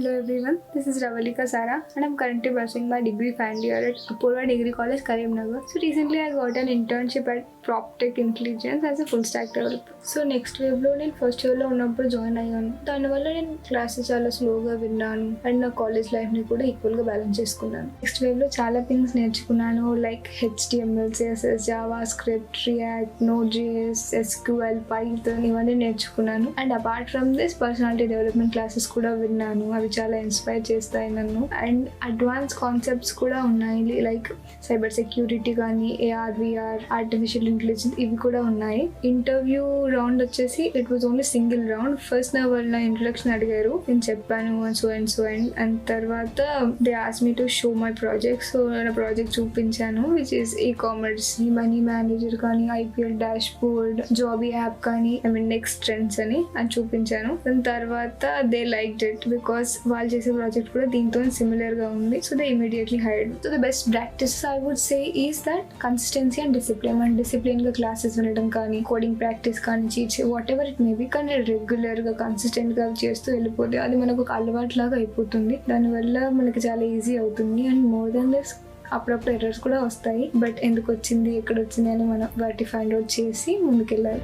Hello everyone, this is Ravalika Sara and I'm currently pursuing my degree final year at Apoorva Degree College, Karimnagar. So recently I got an internship at Proptelligence as a full stack developer. So NxtWave లో నేను first year లో ఉన్నప్పుడు join అయ్యాను. దానివల్ల నేను classes చాలా స్లోగా విన్నాను అండ్ నా కాలేజ్ లైఫ్ ని కూడా ఈక్వల్ గా బ్యాలెన్స్ చేసుకున్నాను. NxtWave లో చాలా థింగ్స్ నేర్చుకున్నాను, like HTML, CSS, JavaScript, React, Node.js, SQL, Python ఇవన్నీ నేర్చుకున్నాను. And apart from this personality development classes కూడా విన్నాను. అవి చాలా ఇన్స్పైర్ చేస్తాయి నన్ను. అండ్ అడ్వాన్స్ కాన్సెప్ట్స్ కూడా ఉన్నాయి, లైక్ సైబర్ సెక్యూరిటీ కానీ, AR, VR, ఆర్టిఫిషియల్ ఇంటెలిజెన్స్ ఇవి కూడా ఉన్నాయి. ఇంటర్వ్యూ రౌండ్ వచ్చేసి it was only single round. First నా ఇంట్రొడక్షన్ అడిగారు, నేను చెప్పాను అండ్ తర్వాత they ask me to show my project. So నా ప్రాజెక్ట్ చూపించాను, which is e-commerce, money manager కానీ, IPL Dashboard, Jobrehab కానీ, NxtTrends అని చూపించాను. దాని తర్వాత దే లైక్డ్ ఇట్ బికాస్ వాళ్ళు చేసే ప్రాజెక్ట్ కూడా దీంతో సిమిలర్ గా ఉంది. So they immediately hired. So the best practice I would say is that consistency and discipline. And discipline గా క్లాసెస్ వినడం కానీ, కోడింగ్ ప్రాక్టీస్ కానీ, వాట్ ఎవర్ ఇట్ మేబీ, కానీ రెగ్యులర్ గా కన్సిస్టెంట్ గా చేస్తూ వెళ్ళిపోతే అది మనకు ఒక అలవాటు లాగా అయిపోతుంది. దానివల్ల మనకి చాలా ఈజీ అవుతుంది. అండ్ మోర్ దెన్ దిస్ అప్పుడప్పుడు ఎర్రర్స్ కూడా వస్తాయి, బట్ ఎందుకు వచ్చింది, ఎక్కడ వచ్చింది అని మనం వాటి ఫైండ్ అవుట్ చేసి ముందుకెళ్ళాలి.